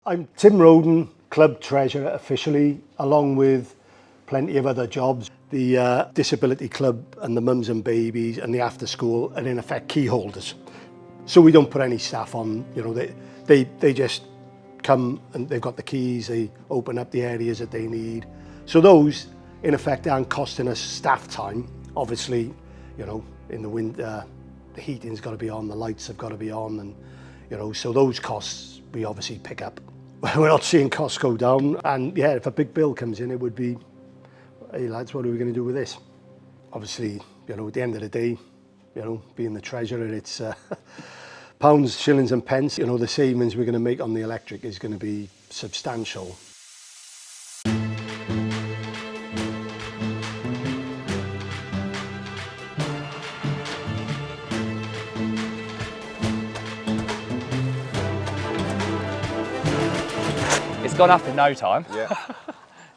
I'm Tim Roden, club treasurer officially, along with plenty of other jobs. The disability club and the mums and babies and the after school are in effect key holders. So we don't put any staff on, you know, they just come and they've got the keys, they open up the areas that they need. So those, in effect, aren't costing us staff time. Obviously, you know, in the winter, the heating's got to be on, the lights have got to be on, and, you know, so those costs we obviously pick up. We're not seeing costs go down, and yeah, if a big bill comes in, it would be, hey lads, what are we going to do with this? Obviously, you know, at the end of the day, you know, being the treasurer, it's pounds, shillings and pence. You know, the savings we're going to make on the electric is going to be substantial. It's gone up in no time. Yeah.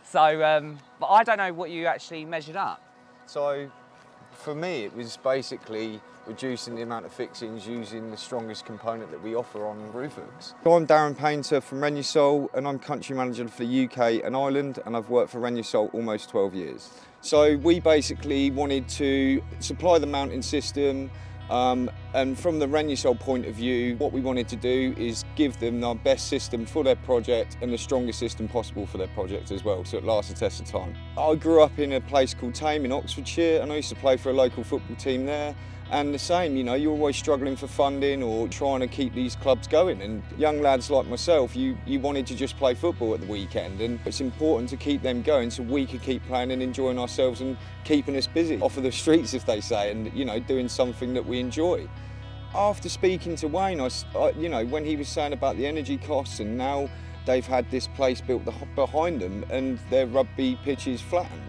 So, but I don't know what you actually measured up. So, for me, it was basically reducing the amount of fixings using the strongest component that we offer on roof hooks. So I'm Darren Painter from Renusol, and I'm country manager for the UK and Ireland, and I've worked for Renusol almost 12 years. So we basically wanted to supply the mounting system, and from the Renusol point of view, what we wanted to do is give them our best system for their project and the strongest system possible for their project as well, so it lasts the test of time. I grew up in a place called Tame in Oxfordshire, and I used to play for a local football team there. And the same, you know, you're always struggling for funding or trying to keep these clubs going. And young lads like myself, you wanted to just play football at the weekend, and it's important to keep them going so we could keep playing and enjoying ourselves and keeping us busy off of the streets, if they say, and, you know, doing something that we enjoy. After speaking to Wayne, you know, when he was saying about the energy costs, and now they've had this place built behind them and their rugby pitches flattened.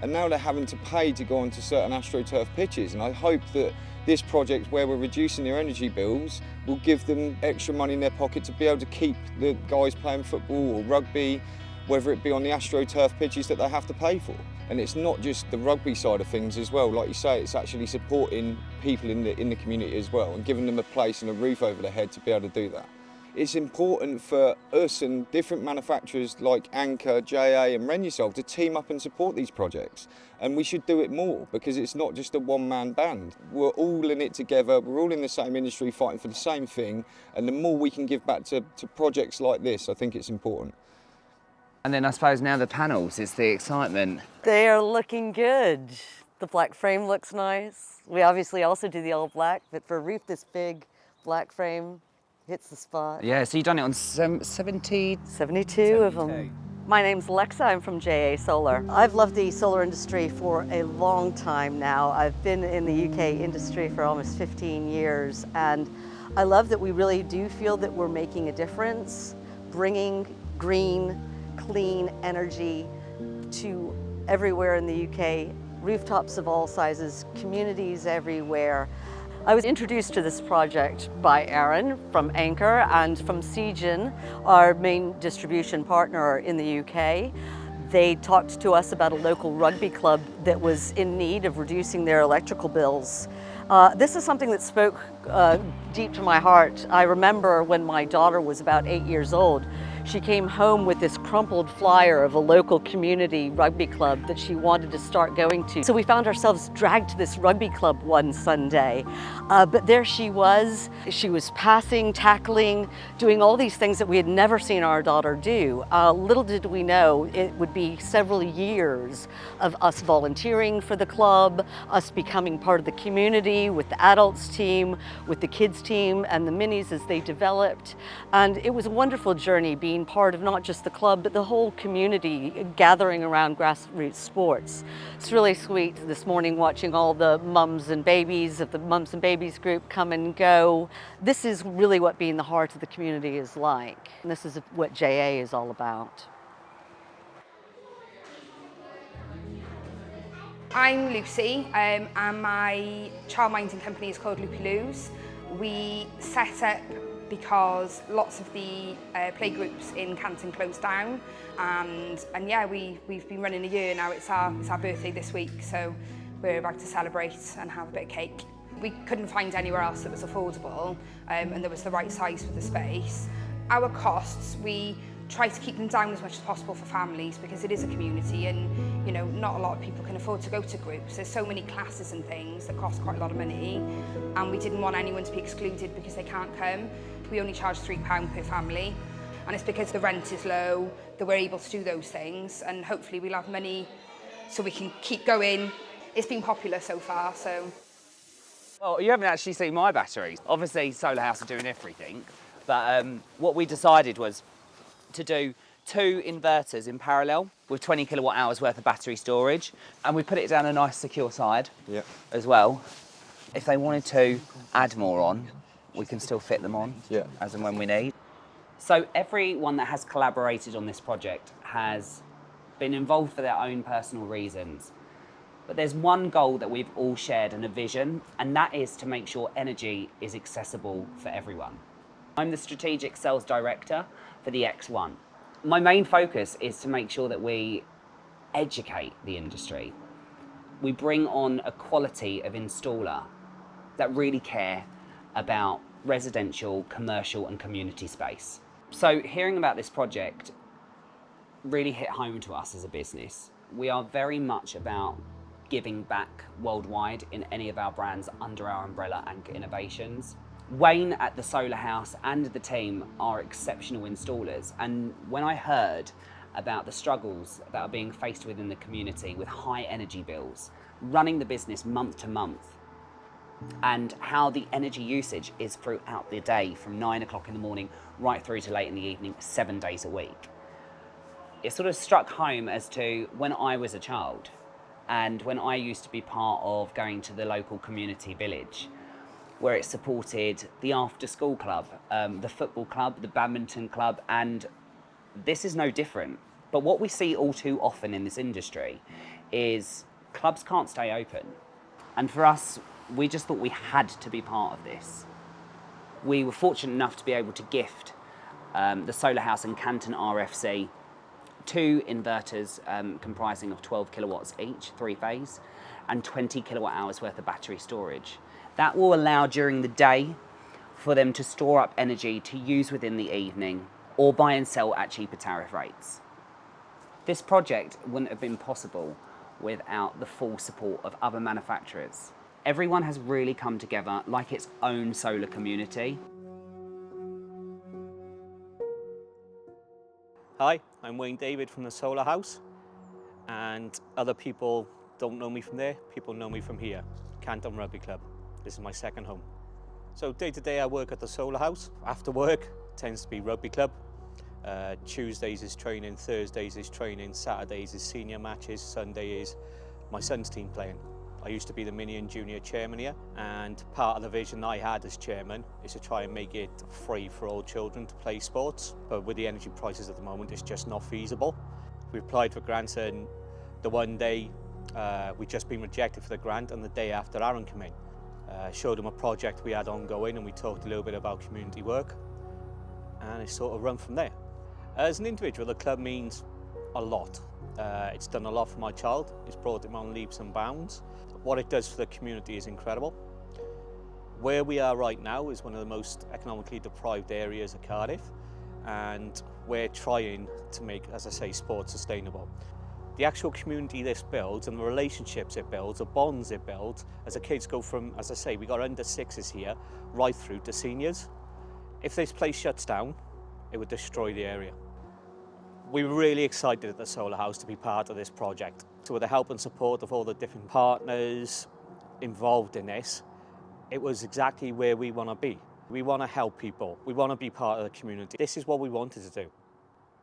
And now they're having to pay to go onto certain AstroTurf pitches, and I hope that this project, where we're reducing their energy bills, will give them extra money in their pocket to be able to keep the guys playing football or rugby, whether it be on the AstroTurf pitches that they have to pay for. And it's not just the rugby side of things as well. Like you say, it's actually supporting people in the community as well, and giving them a place and a roof over their head to be able to do that. It's important for us and different manufacturers like Anchor, JA and Renusol to team up and support these projects. And we should do it more, because it's not just a one-man band. We're all in it together, we're all in the same industry fighting for the same thing, and the more we can give back to projects like this, I think it's important. And then I suppose now the panels, it's the excitement. They are looking good. The black frame looks nice. We obviously also do the all black, but for a roof this big, black frame hits the spot. Yeah, so you've done it on 72 of them. My name's Alexa, I'm from JA Solar. I've loved the solar industry for a long time now. I've been in the UK industry for almost 15 years, and I love that we really do feel that we're making a difference, bringing green, clean energy to everywhere in the UK, rooftops of all sizes, communities everywhere. I was introduced to this project by Aaron from Anchor and from Seagen, our main distribution partner in the UK. They talked to us about a local rugby club that was in need of reducing their electrical bills. This is something that spoke deep to my heart. I remember when my daughter was about 8 years old, she came home with this crumpled flyer of a local community rugby club that she wanted to start going to. So we found ourselves dragged to this rugby club one Sunday. But there she was passing, tackling, doing all these things that we had never seen our daughter do. Little did we know it would be several years of us volunteering for the club, us becoming part of the community with the adults team, with the kids team and the minis as they developed. And it was a wonderful journey being part of not just the club, but the whole community gathering around grassroots sports. It's really sweet this morning watching all the mums and babies of the Mums and Babies group come and go. This is really what being the heart of the community is like. And this is what JA is all about. I'm Lucy, and my child minding company is called Loopy Loos. We set up because lots of the playgroups in Canton closed down, and yeah, we've been running a year now. It's our birthday this week, so we're about to celebrate and have a bit of cake. We couldn't find anywhere else that was affordable, and there was the right size for the space. Our costs, we try to keep them down as much as possible for families because it is a community and, you know, not a lot of people can afford to go to groups. There's so many classes and things that cost quite a lot of money, and we didn't want anyone to be excluded because they can't come. We only charge £3 per family, and it's because the rent is low that we're able to do those things, and hopefully we'll have money so we can keep going. It's been popular so far, so. Well, you haven't actually seen my batteries. Obviously, Solar House are doing everything, but what we decided was to do 2 inverters in parallel with 20 kilowatt hours worth of battery storage, and we put it down a nice secure side as well. If they wanted to add more on, we can still fit them on as and when we need. So everyone that has collaborated on this project has been involved for their own personal reasons. But there's one goal that we've all shared and a vision, and that is to make sure energy is accessible for everyone. I'm the Strategic Sales Director for the X1. My main focus is to make sure that we educate the industry. We bring on a quality of installer that really care about residential, commercial and community space. So hearing about this project really hit home to us as a business. We are very much about giving back worldwide in any of our brands under our umbrella Anchor Innovations. Wayne at the Solar House and the team are exceptional installers, and when I heard about the struggles that are being faced within the community with high energy bills, running the business month to month, and how the energy usage is throughout the day from 9 o'clock in the morning right through to late in the evening, 7 days a week, it sort of struck home as to when I was a child and when I used to be part of going to the local community village where it supported the after school club, the football club, the badminton club, and this is no different. But what we see all too often in this industry is clubs can't stay open. And for us, we just thought we had to be part of this. We were fortunate enough to be able to gift the Solar House and Canton RFC 2 inverters comprising of 12 kilowatts each, 3-phase, and 20 kilowatt hours worth of battery storage. That will allow during the day for them to store up energy to use within the evening or buy and sell at cheaper tariff rates. This project wouldn't have been possible without the full support of other manufacturers. Everyone has really come together like its own solar community. Hi, I'm Wayne David from the Solar House, and other people don't know me from there, people know me from here, Canton Rugby Club. This is my second home. So day to day I work at the Solar House. After work tends to be rugby club. Tuesdays is training, Thursdays is training, Saturdays is senior matches, Sunday is my son's team playing. I used to be the mini and junior chairman here, and part of the vision I had as chairman is to try and make it free for all children to play sports. But with the energy prices at the moment, it's just not feasible. We applied for grants, and the one day we'd just been rejected for the grant, and the day after Aaron came in. Showed him a project we had ongoing, and we talked a little bit about community work, and it sort of run from there. As an individual, the club means a lot. It's done a lot for my child. It's brought him on leaps and bounds. What it does for the community is incredible. Where we are right now is one of the most economically deprived areas of Cardiff, and we're trying to make, as I say, sport sustainable. The actual community this builds and the relationships it builds, the bonds it builds, as the kids go from, as I say, we got under 6s here, right through to seniors. If this place shuts down, it would destroy the area. We were really excited at the Solar House to be part of this project. So with the help and support of all the different partners involved in this, it was exactly where we want to be. We want to help people. We want to be part of the community. This is what we wanted to do.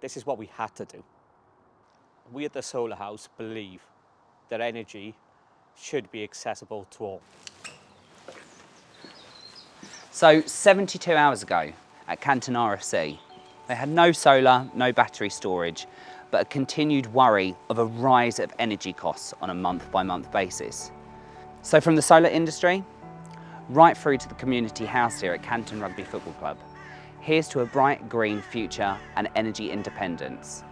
This is what we had to do. We at the Solar House believe that energy should be accessible to all. So 72 hours ago at Canton RFC, they had no solar, no battery storage, but a continued worry of a rise of energy costs on a month-by-month basis. So from the solar industry, right through to the community house here at Canton Rugby Football Club, here's to a bright green future and energy independence.